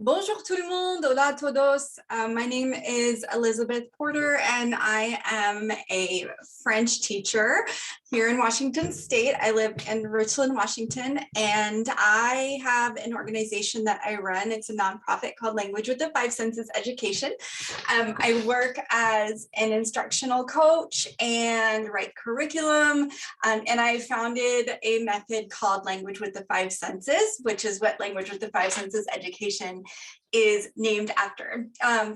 Bonjour tout le monde, hola a todos. My name is Elizabeth Porter and I am a French teacher here in Washington State. I live in Richland, Washington, and I have an organization that I run. It's a nonprofit called Language with the Five Senses Education. I work as an instructional coach and write curriculum, and I founded a method called Language with the Five Senses, which is what Language with the Five Senses Education is named after.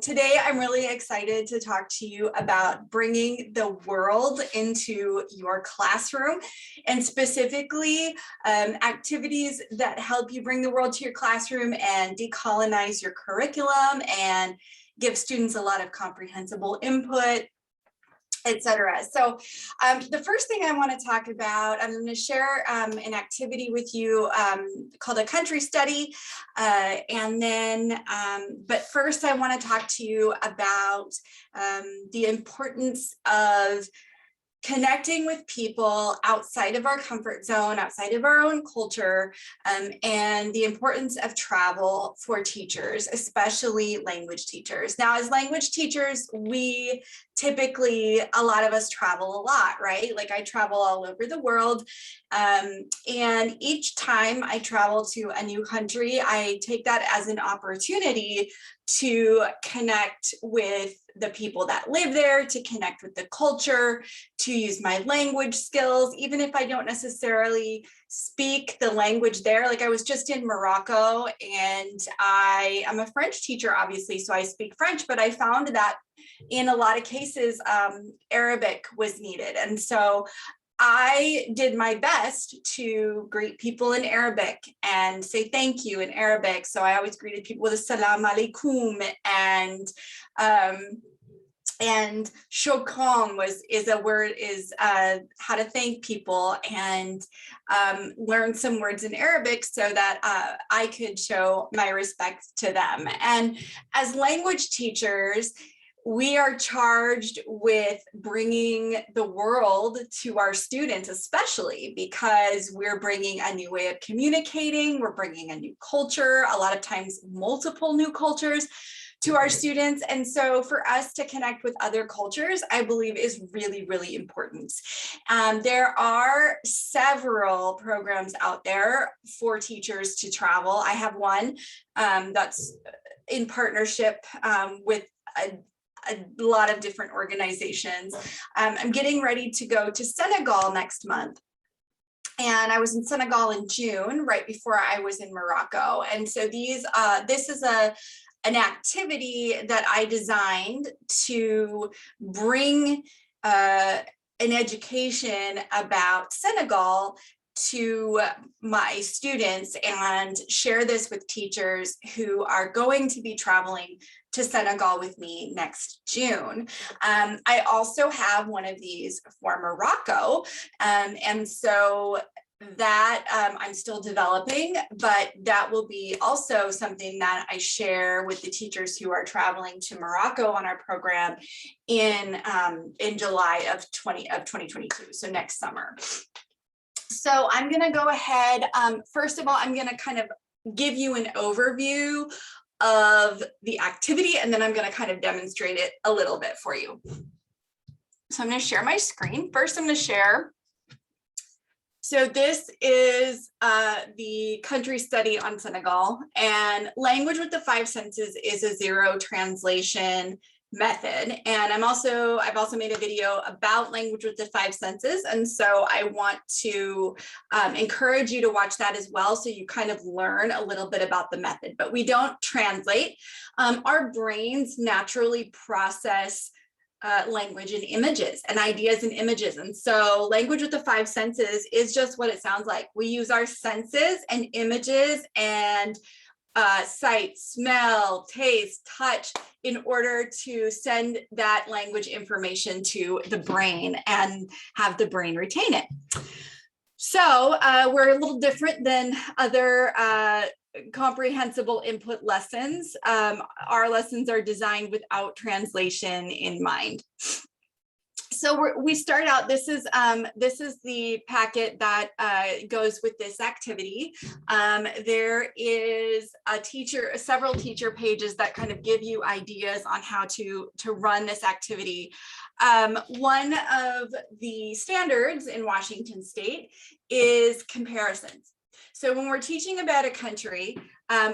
Today, I'm really excited to talk to you about bringing the world into your classroom, and specifically activities that help you bring the world to your classroom and decolonize your curriculum and give students a lot of comprehensible input, etc. So the first thing I want to talk about, I'm going to share an activity with you called a country study. And then, but first I want to talk to you about the importance of connecting with people outside of our comfort zone, outside of our own culture, and the importance of travel for teachers, especially language teachers. Now, as language teachers, we typically, a lot of us travel a lot, right? Like I travel all over the world. And each time I travel to a new country, I take that as an opportunity to connect with the people that live there, to connect with the culture, to use my language skills, even if I don't necessarily speak the language there. Like I was just in Morocco and I'm a French teacher, obviously, so I speak French, but I found that in a lot of cases, Arabic was needed. And so I did my best to greet people in Arabic and say thank you in Arabic. So I always greeted people with Assalamu alaikum, and shukran is how to thank people, and learn some words in Arabic so that I could show my respect to them. And as language teachers, we are charged with bringing the world to our students, especially because we're bringing a new way of communicating, we're bringing a new culture, a lot of times multiple new cultures to our students. And so for us to connect with other cultures, I believe is really, really important. There are several programs out there for teachers to travel. I have one that's in partnership with a lot of different organizations. I'm getting ready to go to Senegal next month. And I was in Senegal in June, right before I was in Morocco. And so this is an activity that I designed to bring an education about Senegal to my students and share this with teachers who are going to be traveling to Senegal with me next June. I also have one of these for Morocco, and so that I'm still developing, but that will be also something that I share with the teachers who are traveling to Morocco on our program in July of 2022, so next summer. So I'm going to go ahead. First of all, I'm going to kind of give you an overview of the activity, and then I'm going to kind of demonstrate it a little bit for you. So I'm going to share my screen. First, I'm going to share. So this is the country study on Senegal, and Language with the Five Senses is a zero translation method. And I've also made a video about Language with the Five Senses. And so I want to encourage you to watch that as well, so you kind of learn a little bit about the method. But we don't translate. Our brains naturally process language and images and ideas and images. And so Language with the Five Senses is just what it sounds like. We use our senses and images and sight, smell, taste, touch in order to send that language information to the brain and have the brain retain it. So we're a little different than other comprehensible input lessons. Our lessons are designed without translation in mind. So we start out, this is the packet that goes with this activity. There is several teacher pages that kind of give you ideas on how to run this activity. One of the standards in Washington State is comparisons. So when we're teaching about a country,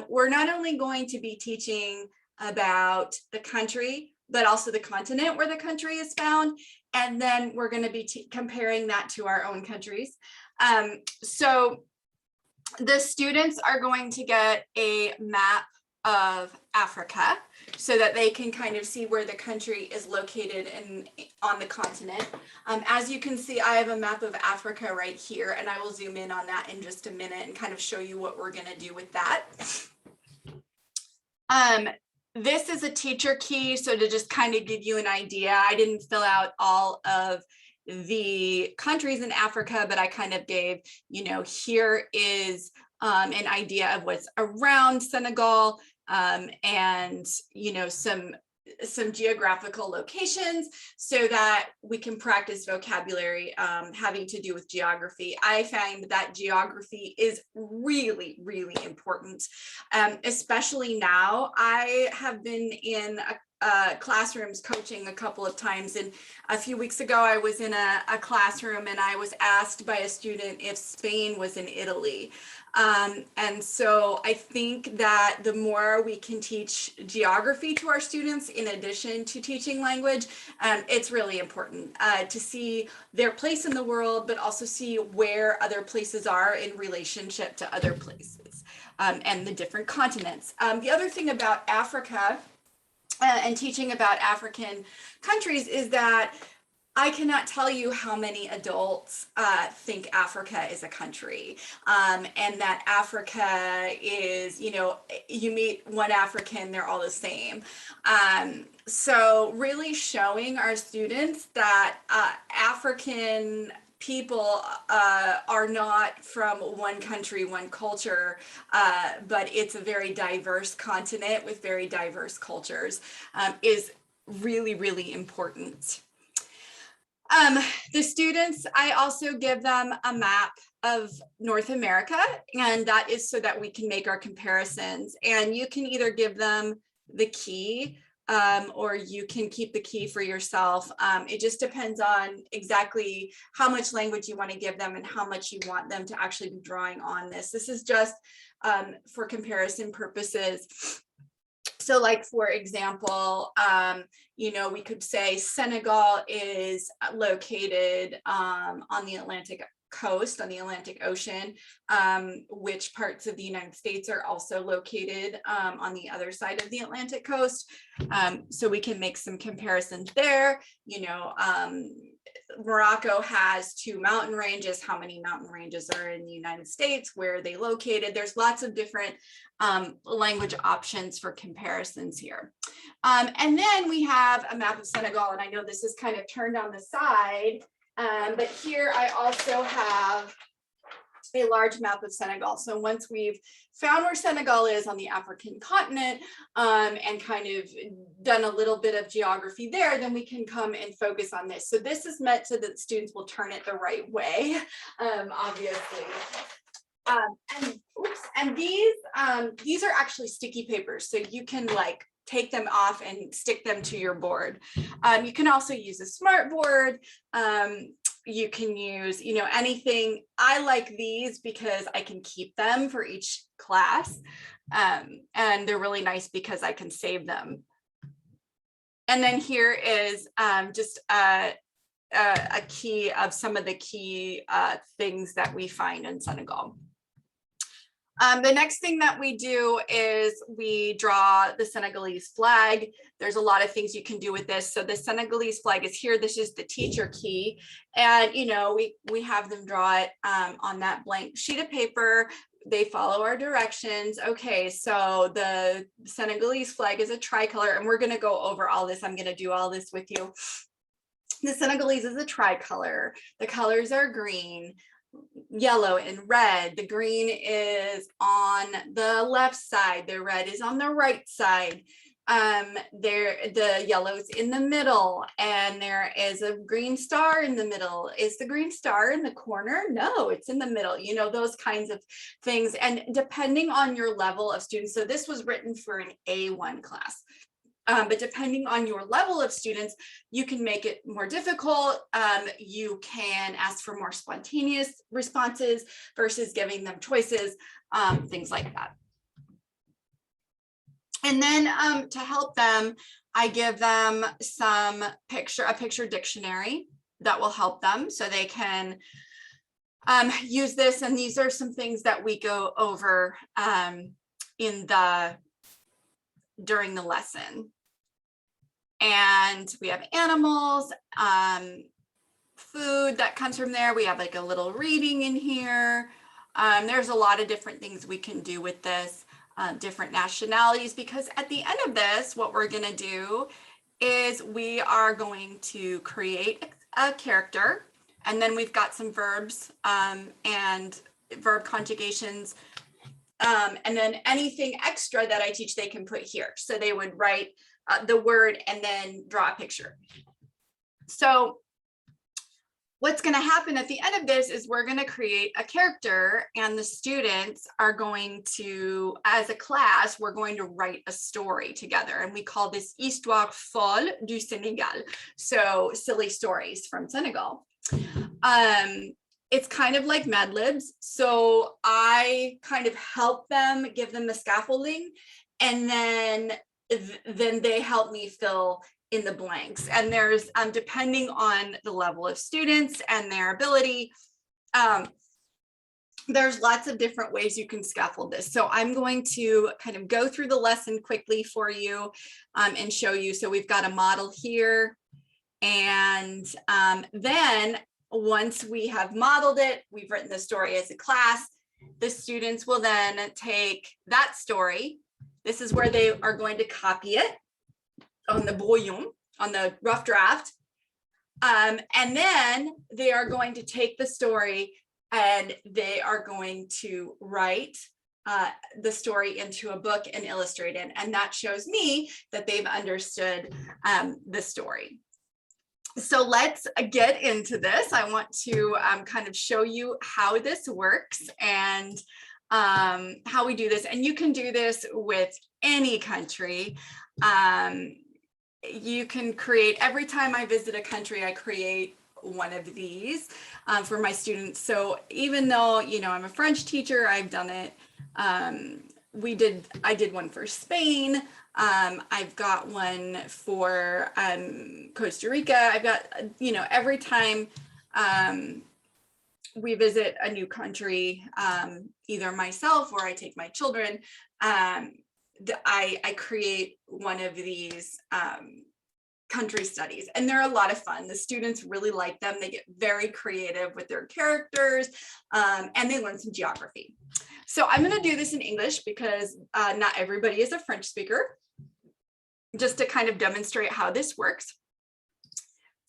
we're not only going to be teaching about the country, but also the continent where the country is found. And then we're going to be comparing that to our own countries. So the students are going to get a map of Africa so that they can kind of see where the country is located on the continent. As you can see, I have a map of Africa right here, and I will zoom in on that in just a minute and kind of show you what we're going to do with that. This is a teacher key, so to just kind of give you an idea, I didn't fill out all of the countries in Africa, but I kind of gave, here is an idea of what's around Senegal, and, some geographical locations so that we can practice vocabulary having to do with geography. I find that geography is really, really important, especially now. I have been in classrooms coaching a couple of times, and a few weeks ago I was in a classroom and I was asked by a student if Spain was in Italy. And so I think that the more we can teach geography to our students in addition to teaching language, it's really important to see their place in the world, but also see where other places are in relationship to other places and the different continents. The other thing about Africa and teaching about African countries is that I cannot tell you how many adults think Africa is a country, and that Africa is, you meet one African, they're all the same. So really showing our students that African people are not from one country, one culture, but it's a very diverse continent with very diverse cultures is really, really important. The students, I also give them a map of North America, and that is so that we can make our comparisons. And you can either give them the key or you can keep the key for yourself. It just depends on exactly how much language you want to give them and how much you want them to actually be drawing on this. This is just for comparison purposes. So like, for example, we could say Senegal is located on the Atlantic coast, on the Atlantic Ocean, which parts of the United States are also located on the other side of the Atlantic coast. So we can make some comparisons there. Morocco has 2 mountain ranges. How many mountain ranges are in the United States? Where are they located? There's lots of different language options for comparisons here. And then we have a map of Senegal, and I know this is kind of turned on the side, but here I also have a large map of Senegal. So once we've found where Senegal is on the African continent and kind of done a little bit of geography there, then we can come and focus on this. So this is meant so that students will turn it the right way, obviously. And these are actually sticky papers, so you can like take them off and stick them to your board. You can also use a smart board. You can use, anything. I like these because I can keep them for each class. And they're really nice because I can save them. And then here is just a key of some of the key things that we find in Senegal. The next thing that we do is we draw the Senegalese flag. There's a lot of things you can do with this. So the Senegalese flag is here. This is the teacher key. And, we have them draw it on that blank sheet of paper. They follow our directions. Okay, so the Senegalese flag is a tricolor, and we're going to go over all this. I'm going to do all this with you. The Senegalese is a tricolor. The colors are green, yellow, and red. The green is on the left side, the red is on the right side. the yellow's in the middle, and there is a green star in the middle. Is the green star in the corner? No, it's in the middle, you know, those kinds of things. And depending on your level of students, so this was written for an A1 class. But depending on your level of students, you can make it more difficult. You can ask for more spontaneous responses versus giving them choices, things like that. And then to help them, I give them a picture dictionary that will help them so they can use this. And these are some things that we go over during the lesson. And we have animals, food that comes from there. We have like a little reading in here. There's a lot of different things we can do with this, different nationalities, because at the end of this, what we're going to do is we are going to create a character, and then we've got some verbs and verb conjugations. And then anything extra that I teach, they can put here. So they would write the word and then draw a picture. So what's going to happen at the end of this is we're going to create a character, and the students are going to, as a class, we're going to write a story together. And we call this Histoire folle du Senegal. So silly stories from Senegal. It's kind of like Mad Libs. So I kind of help them, give them the scaffolding, and then they help me fill in the blanks. And there's, depending on the level of students and their ability, there's lots of different ways you can scaffold this. So I'm going to kind of go through the lesson quickly for you and show you. So we've got a model here. And then once we have modeled it, we've written the story as a class, the students will then take that story. This is where they are going to copy it on the brouillon, on the rough draft. And then they are going to take the story and they are going to write the story into a book and illustrate it. And that shows me that they've understood the story. So let's get into this. I want to kind of show you how this works and how we do this. And you can do this with any country. You can create, every time I visit a country, I create one of these for my students. So even though, you know, I'm a French teacher, I've done it. I did one for Spain. I've got one for Costa Rica. I've got, you know, every time we visit a new country, either myself or I take my children, I create one of these country studies, and they're a lot of fun. The students really like them. They get very creative with their characters, and they learn some geography. So I'm going to do this in English because not everybody is a French speaker, just to kind of demonstrate how this works.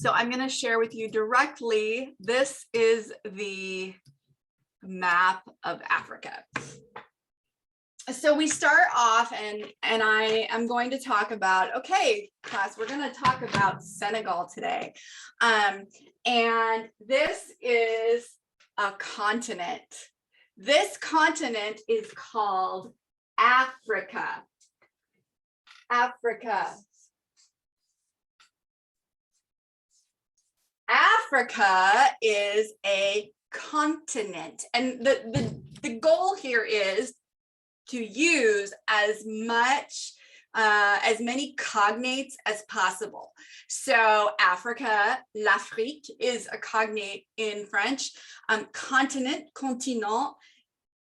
So I'm going to share with you directly. This is the map of Africa. So we start off, and I am going to talk about, okay, class, we're going to talk about Senegal today. And this is a continent. This continent is called Africa. Africa. Africa is a continent. And the goal here is to use as many cognates as possible. So Africa, l'Afrique, is a cognate in French. Continent, continent,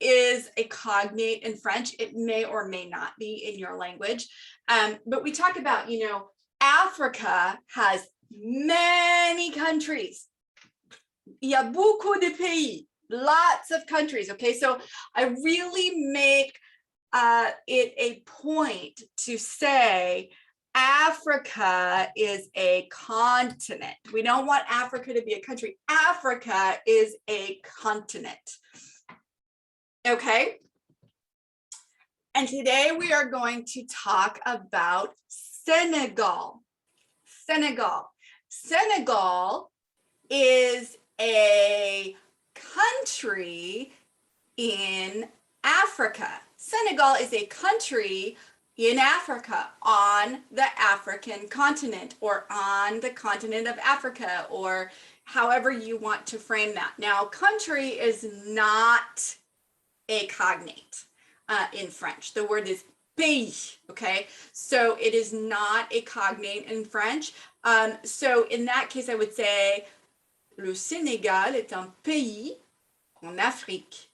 is a cognate in French. It may or may not be in your language. But we talk about, you know, Africa has many countries. Il y a beaucoup de pays, lots of countries. Okay, so I really make it a point to say Africa is a continent. We don't want Africa to be a country. Africa is a continent. Okay. And today we are going to talk about Senegal. Senegal is a country in Africa. Senegal is a country in Africa, on the African continent, or on the continent of Africa, or however you want to frame that. Now, country is not a cognate in French. The word is pays, okay? So it is not a cognate in French. So in that case, I would say, le Sénégal est un pays en Afrique.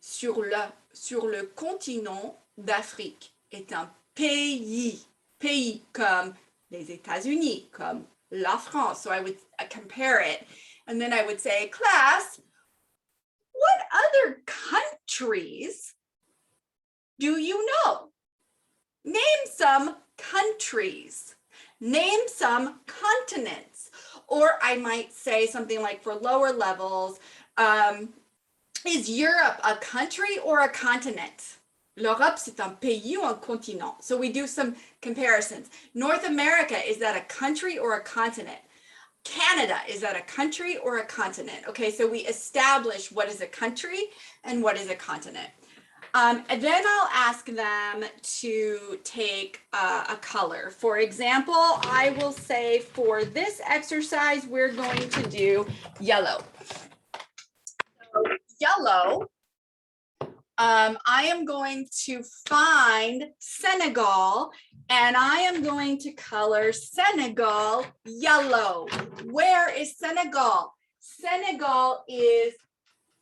Sur le continent d'Afrique est un pays. Pays comme les États-Unis, comme la France. So I would compare it. And then I would say, class, what other countries do you know? Name some countries. Name some continents. Or I might say something like, for lower levels, is Europe a country or a continent? L'Europe, c'est un pays ou un continent? So we do some comparisons. North America, is that a country or a continent? Canada, is that a country or a continent? Okay, so we establish what is a country and what is a continent. And then I'll ask them to take a color. For example, I will say for this exercise, we're going to do yellow. So yellow, I am going to find Senegal, and I am going to color Senegal yellow. Where is Senegal? Senegal is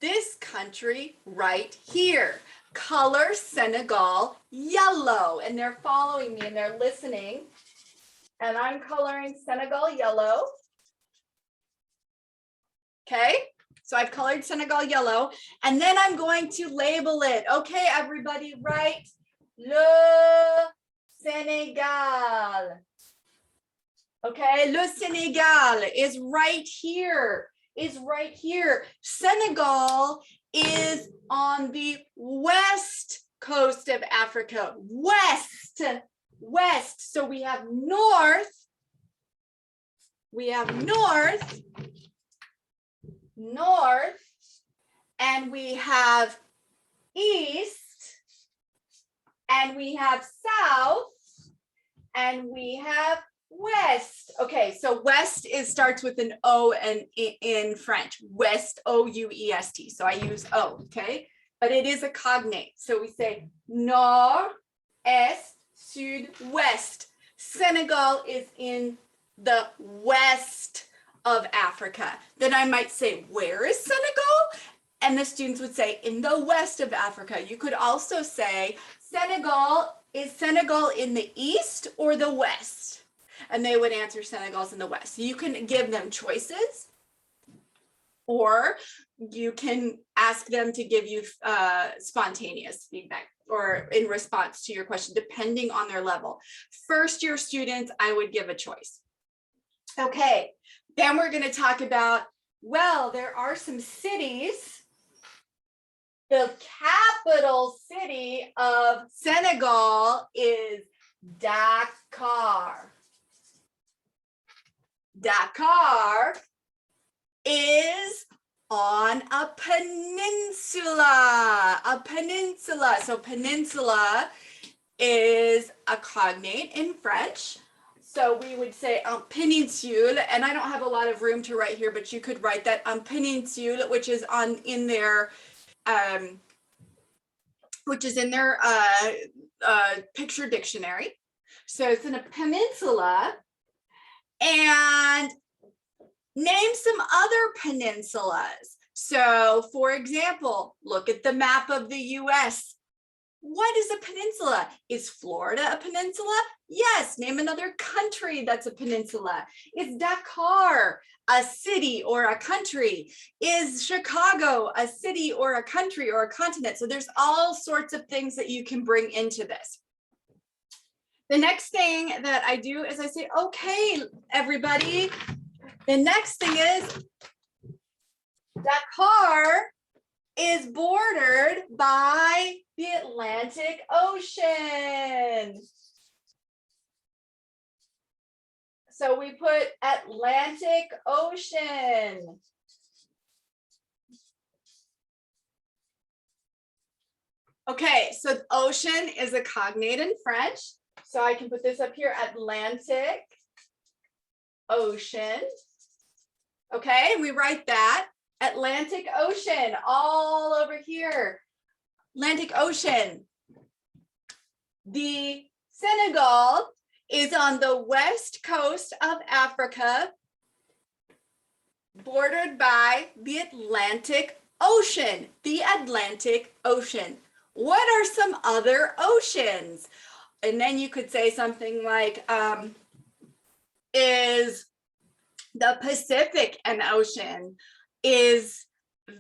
this country right here. Color Senegal yellow. And they're following me and they're listening. And I'm coloring Senegal yellow. Okay, so I've colored Senegal yellow. And then I'm going to label it. Okay, everybody, write le Senegal. Okay, le Senegal is right here. Senegal is on the west coast of Africa. West. So we have north, and we have east, and we have south, and we have west. Okay, so west starts with an O and in French, west, O-U-E-S-T. So I use O, okay? But it is a cognate. So we say nord, est, sud, west. Senegal is in the west of Africa. Then I might say, where is Senegal? And the students would say, in the west of Africa. You could also say, is Senegal in the east or the west? And they would answer Senegal's in the west. So you can give them choices, or you can ask them to give you spontaneous feedback or in response to your question, depending on their level. First year students, I would give a choice. Okay, then we're going to talk about, well, there are some cities. The capital city of Senegal is Dakar. Dakar is on a peninsula. So peninsula is a cognate in French. So we would say un péninsule, and I don't have a lot of room to write here, but you could write that un péninsule, which is in their picture dictionary. So it's in a peninsula. And name some other peninsulas. So for example, look at the map of the US. What is a peninsula? Is Florida a peninsula? Yes, name another country that's a peninsula. Is Dakar a city or a country? Is Chicago a city or a country or a continent? So there's all sorts of things that you can bring into this. The next thing that I do is I say, okay, everybody, the next thing is Dakar is bordered by the Atlantic Ocean. So we put Atlantic Ocean. Okay, so ocean is a cognate in French. So I can put this up here, Atlantic Ocean. Okay, we write that. Atlantic Ocean, all over here. Atlantic Ocean. The Senegal is on the west coast of Africa, bordered by the Atlantic Ocean. The Atlantic Ocean. What are some other oceans? And then you could say something like, is the Pacific an ocean? Is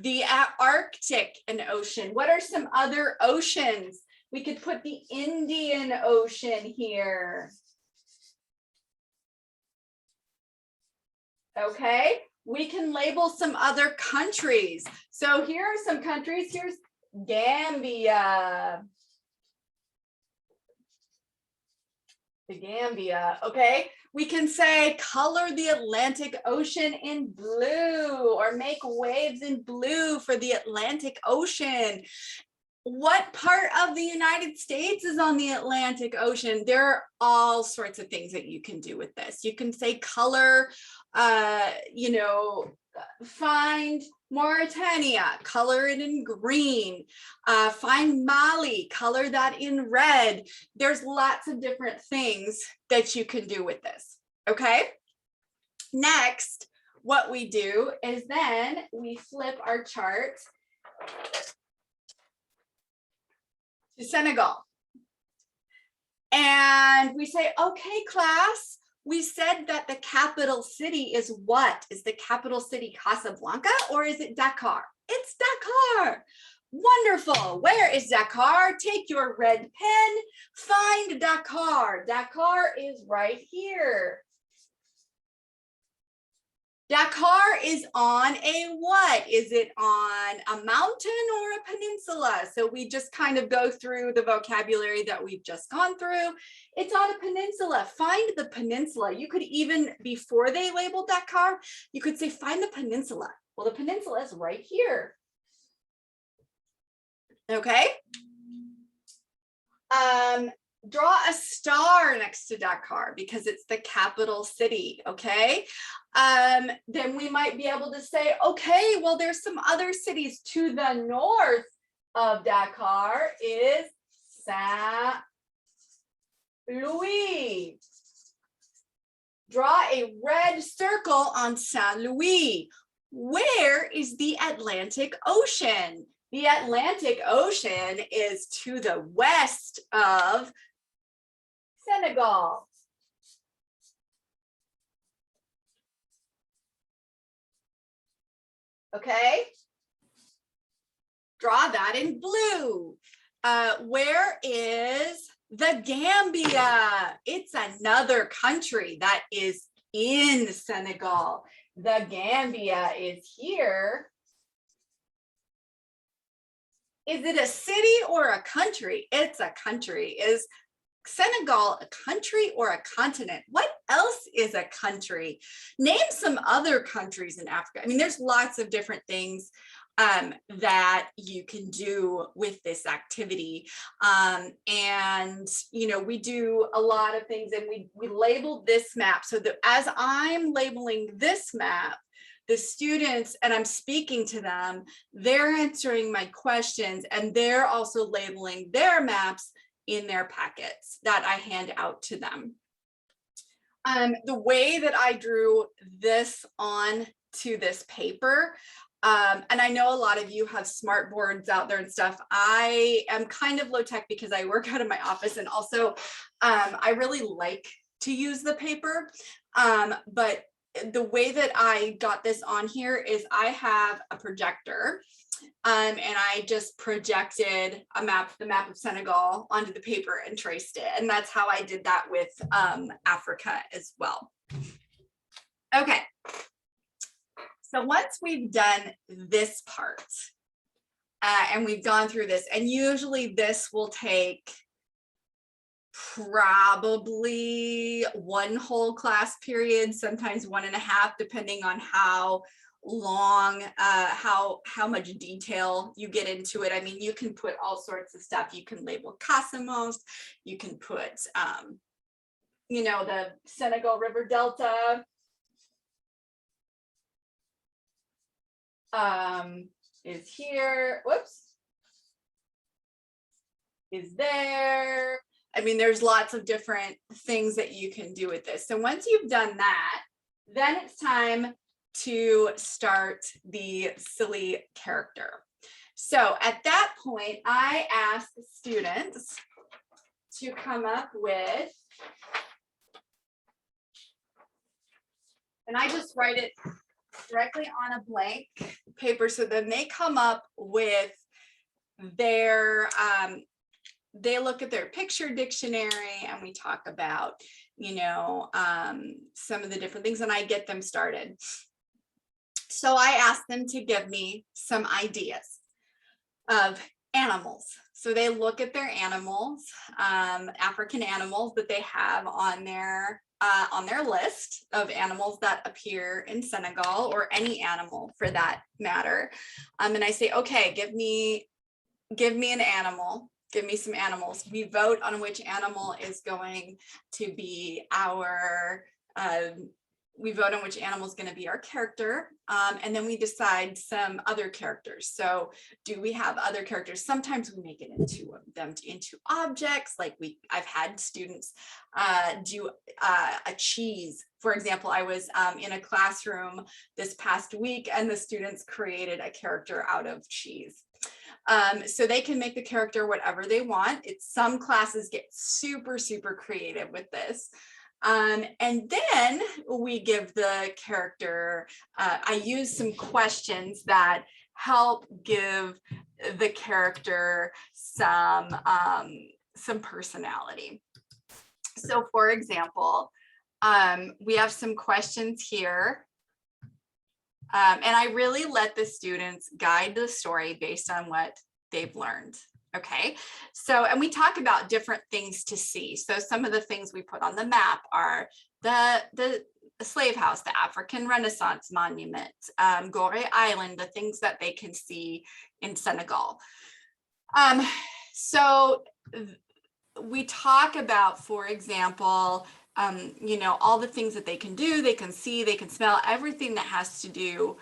the Arctic an ocean? What are some other oceans? We could put the Indian Ocean here. Okay, we can label some other countries. So here are some countries. Here's Gambia. The Gambia, okay? We can say color the Atlantic Ocean in blue or make waves in blue for the Atlantic Ocean. What part of the United States is on the Atlantic Ocean? There are all sorts of things that you can do with this. You can say color, find Mauritania, color it in green. Find Mali, color that in red. There's lots of different things that you can do with this, okay? Next, what we do is then we flip our chart to Senegal. And we say, okay, class, we said that the capital city is what? Is the capital city Casablanca or is it Dakar? It's Dakar. Wonderful. Where is Dakar? Take your red pen, find Dakar. Dakar is right here. Dakar is on a what? Is it on a mountain or a peninsula? So we just kind of go through the vocabulary that we've just gone through. It's on a peninsula. Find the peninsula. You could even, before they labeled Dakar, you could say, find the peninsula. Well, the peninsula is right here. Okay. Draw a star next to Dakar because it's the capital city, okay? Then we might be able to say, okay, well, there's some other cities to the north of Dakar is Saint-Louis. Draw a red circle on Saint-Louis. Where is the Atlantic Ocean? The Atlantic Ocean is to the west of Senegal. Okay. Draw that in blue. Where is the Gambia? It's another country that is in Senegal. The Gambia is here. Is it a city or a country? It's a country. Is Senegal a country or a continent? What else is a country? Name some other countries in Africa. I mean, there's lots of different things that you can do with this activity. And, you know, we do a lot of things and we labeled this map so that as I'm labeling this map, the students, and I'm speaking to them, they're answering my questions and they're also labeling their maps in their packets that I hand out to them. The way that I drew this on to this paper, and I know a lot of you have smart boards out there and stuff. I am kind of low tech because I work out of my office and also I really like to use the paper, but the way that I got this on here is I have a projector and I just projected a map, the map of Senegal onto the paper and traced it. And that's how I did that with Africa as well. Okay. So once we've done this part, And we've gone through this, and usually this will take probably one whole class period, sometimes 1.5, depending on how long, how much detail you get into it. I mean, you can put all sorts of stuff. You can label Casamance, you can put, you know, the Senegal River Delta. Is here, whoops, is there. I mean, there's lots of different things that you can do with this. So once you've done that, then it's time to start the silly character. So at that point, I ask students to come up with, and I just write it directly on a blank paper. So then they come up with their, they look at their picture dictionary, and we talk about, you know, some of the different things, and I get them started. So I ask them to give me some ideas of animals. So they look at their animals, African animals that they have on their list of animals that appear in Senegal, or any animal for that matter. And I say, okay, give me an animal. Give me some animals. We vote on which animal is going to be our, we vote on which animal is going to be our character. And then we decide some other characters. So do we have other characters? Sometimes we make it into objects. Like I've had students do a cheese. For example, I was in a classroom this past week, and the students created a character out of cheese. So they can make the character whatever they want. Some classes get super, super creative with this. And then we give the character, I use some questions that help give the character some personality. So for example, we have some questions here. And I really let the students guide the story based on what they've learned. Okay, so, and we talk about different things to see. So some of the things we put on the map are the slave house, the African Renaissance Monument, Gore Island, the things that they can see in Senegal. So we talk about, for example, you know, all the things that they can do, they can see, they can smell, everything that has to do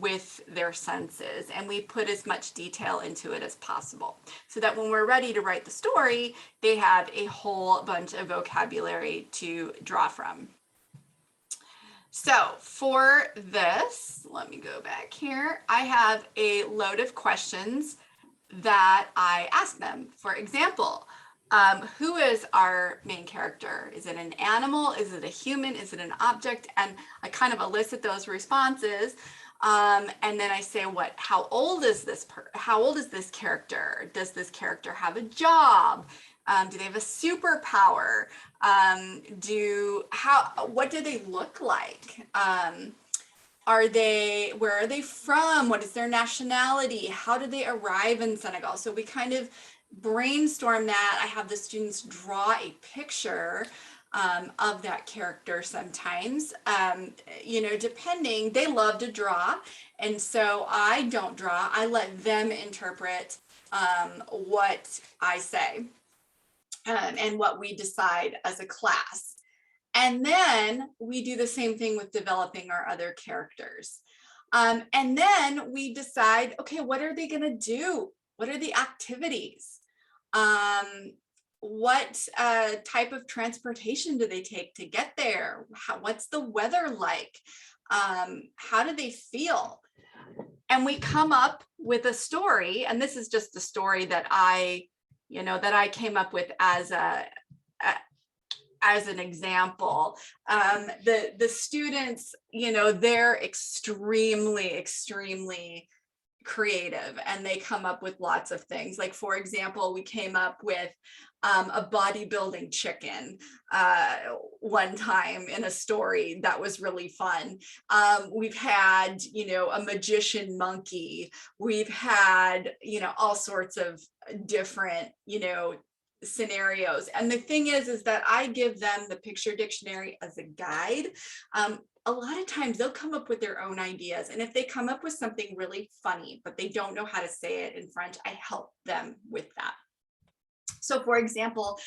with their senses. And we put as much detail into it as possible, so that when we're ready to write the story, they have a whole bunch of vocabulary to draw from. So for this, let me go back here. I have a load of questions that I ask them. For example, who is our main character? Is it an animal? Is it a human? Is it an object? And I kind of elicit those responses. And then I say, how old is this character? Does this character have a job? Do they have a superpower? What do they look like? Where are they from? What is their nationality? How did they arrive in Senegal? So we kind of brainstorm that. I have the students draw a picture of that character sometimes, you know, depending. They love to draw, and so I don't draw. I let them interpret what I say and what we decide as a class. And then we do the same thing with developing our other characters. And then we decide, okay, what are they going to do? What are the activities? What type of transportation do they take to get there? What's the weather like? How do they feel? And we come up with a story. And this is just the story that I came up with as an example. The students, you know, they're extremely creative, and they come up with lots of things. Like, for example, we came up with a bodybuilding chicken one time in a story that was really fun. We've had, a magician monkey. We've had, all sorts of different, scenarios. And the thing is that I give them the picture dictionary as a guide. A lot of times they'll come up with their own ideas. And if they come up with something really funny, but they don't know how to say it in French, I help them with that. So for example,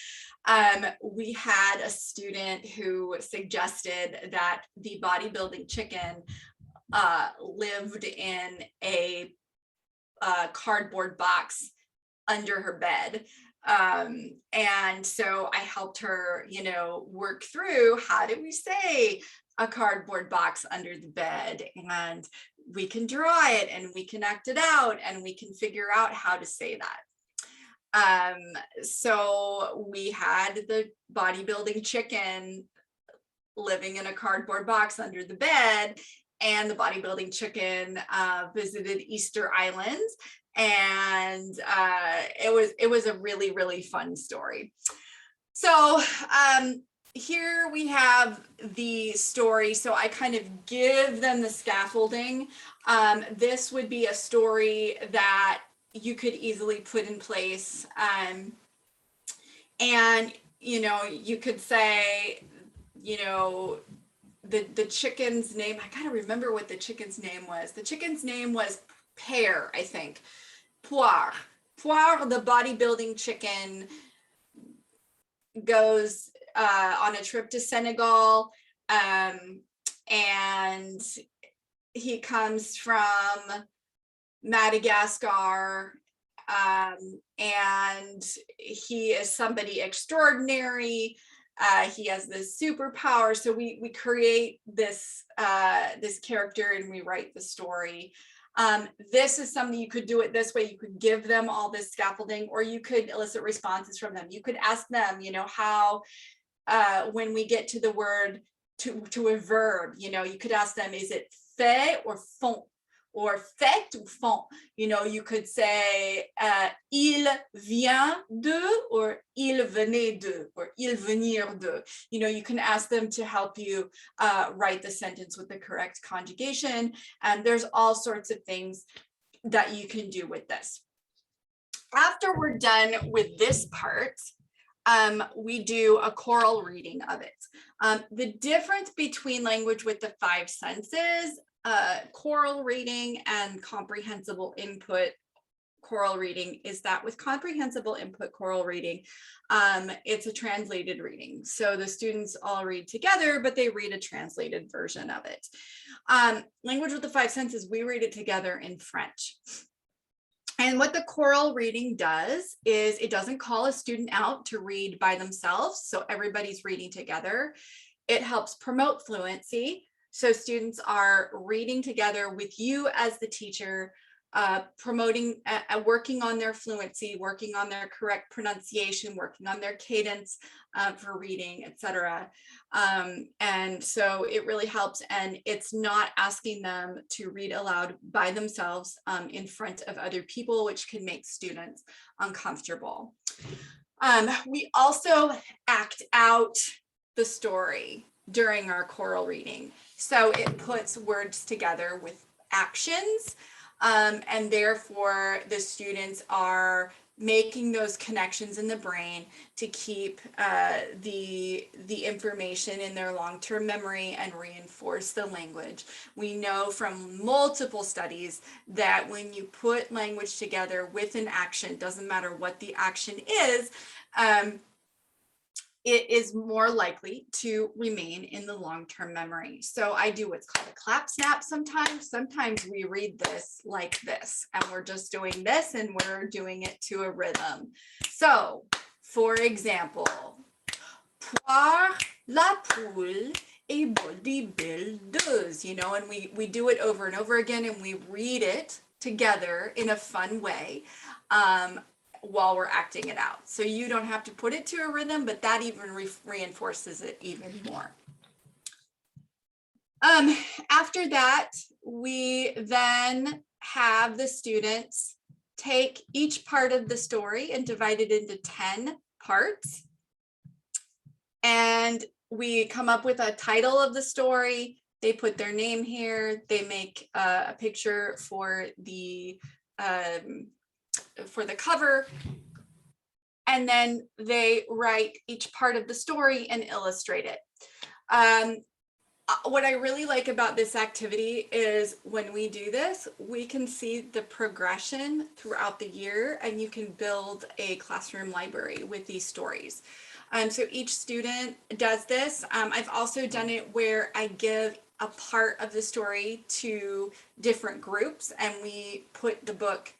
we had a student who suggested that the bodybuilding chicken lived in a cardboard box under her bed. And so I helped her, work through, how do we say a cardboard box under the bed? And we can draw it and we can act it out and we can figure out how to say that. So we had the bodybuilding chicken living in a cardboard box under the bed, and the bodybuilding chicken visited Easter Island. And it was a really, really fun story. So here we have the story. So I kind of give them the scaffolding. This would be a story that you could easily put in place. And, you could say, the chicken's name, I gotta remember what the chicken's name was. The chicken's name was Pear, I think. Poire, the bodybuilding chicken, goes on a trip to Senegal, and he comes from Madagascar, and he is somebody extraordinary. He has this superpower. So we create this this character and we write the story. This is something you could do it this way. You could give them all this scaffolding, or you could elicit responses from them. You could ask them, how, when we get to the word, to a verb, you could ask them, is it fait or font? Or fait ou font? You could say, il vient de, or il venait de, or il venir de. You can ask them to help you write the sentence with the correct conjugation. And there's all sorts of things that you can do with this. After we're done with this part, we do a choral reading of it. The difference between language with the 5 senses, choral reading and comprehensible input choral reading, is that with comprehensible input choral reading, it's a translated reading. So the students all read together, but they read a translated version of it. Language with the 5 senses, we read it together in French. And what the choral reading does is it doesn't call a student out to read by themselves, so everybody's reading together. It helps promote fluency. So students are reading together with you as the teacher, promoting, working on their fluency, working on their correct pronunciation, working on their cadence for reading, etc. And so it really helps, and it's not asking them to read aloud by themselves in front of other people, which can make students uncomfortable. We also act out the story during our choral reading. So it puts words together with actions, and therefore the students are making those connections in the brain to keep the information in their long-term memory and reinforce the language. We know from multiple studies that when you put language together with an action, doesn't matter what the action is, it is more likely to remain in the long-term memory. So I do what's called a clap snap sometimes. Sometimes we read this like this, and we're just doing this and we're doing it to a rhythm. So for example, poire la poule et bodybuildeuse, and we do it over and over again, and we read it together in a fun way. While we're acting it out. So you don't have to put it to a rhythm, but that even reinforces it even more. After that, we then have the students take each part of the story and divide it into 10 parts. And we come up with a title of the story. They put their name here. They make a picture for the cover. And then they write each part of the story and illustrate it. What I really like about this activity is when we do this, we can see the progression throughout the year, and you can build a classroom library with these stories. So each student does this. I've also done it where I give a part of the story to different groups, and we put the book,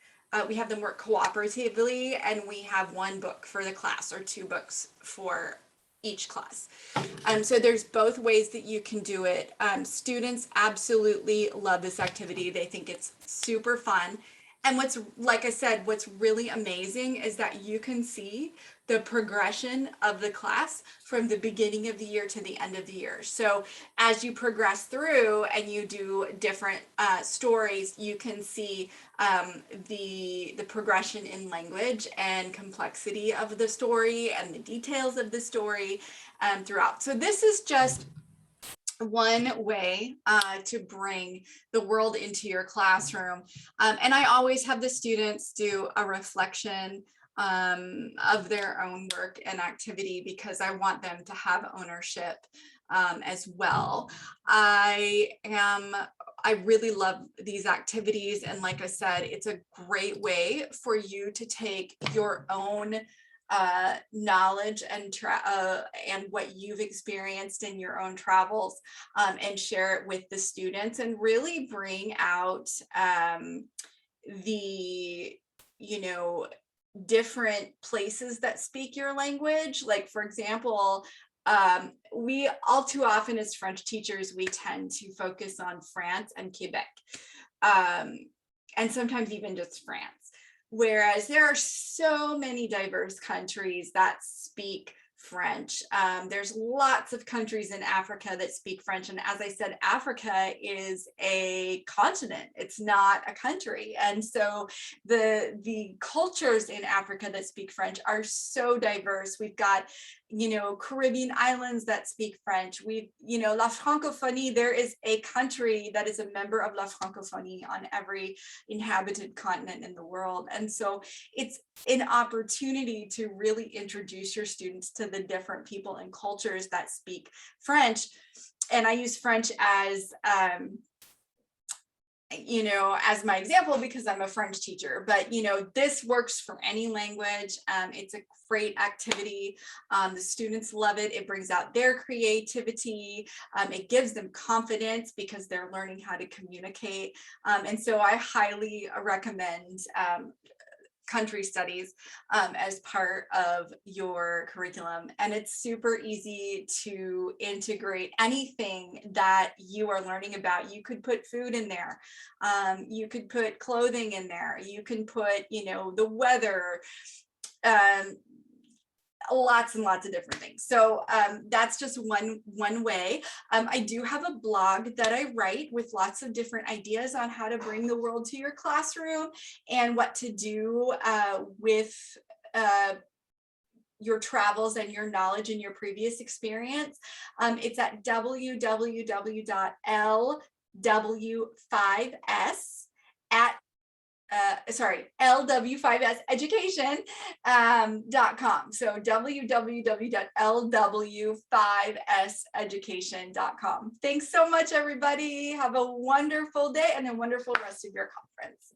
we have them work cooperatively, and we have one book for the class or 2 books for each class. So there's both ways that you can do it. Students absolutely love this activity. They think it's super fun. And what's, like I said, what's really amazing is that you can see the progression of the class from the beginning of the year to the end of the year. So as you progress through and you do different stories, you can see the progression in language and complexity of the story and the details of the story throughout. So this is just one way to bring the world into your classroom. And I always have the students do a reflection of their own work and activity, because I want them to have ownership as well. I really love these activities. And like I said, it's a great way for you to take your own knowledge and what you've experienced in your own travels and share it with the students, and really bring out the, different places that speak your language. Like, for example, we all too often as French teachers, we tend to focus on France and Quebec, and sometimes even just France. Whereas there are so many diverse countries that speak French. There's lots of countries in Africa that speak French. And as I said, Africa is a continent. It's not a country. And so the cultures in Africa that speak French are so diverse. We've got, Caribbean islands that speak French. We've, La Francophonie, there is a country that is a member of La Francophonie on every inhabited continent in the world. And so it's an opportunity to really introduce your students to the different people and cultures that speak French. And I use French as as my example because I'm a French teacher, but this works for any language. It's a great activity. The students love it. It brings out their creativity. It gives them confidence because they're learning how to communicate. And so I highly recommend country studies as part of your curriculum. And it's super easy to integrate anything that you are learning about. You could put food in there. You could put clothing in there. You can put, the weather, lots and lots of different things. So that's just one way. I do have a blog that I write with lots of different ideas on how to bring the world to your classroom and what to do with your travels and your knowledge and your previous experience. It's at lw5s@lw5seducation.com. So www.lw5seducation.com. Thanks so much, everybody. Have a wonderful day and a wonderful rest of your conference.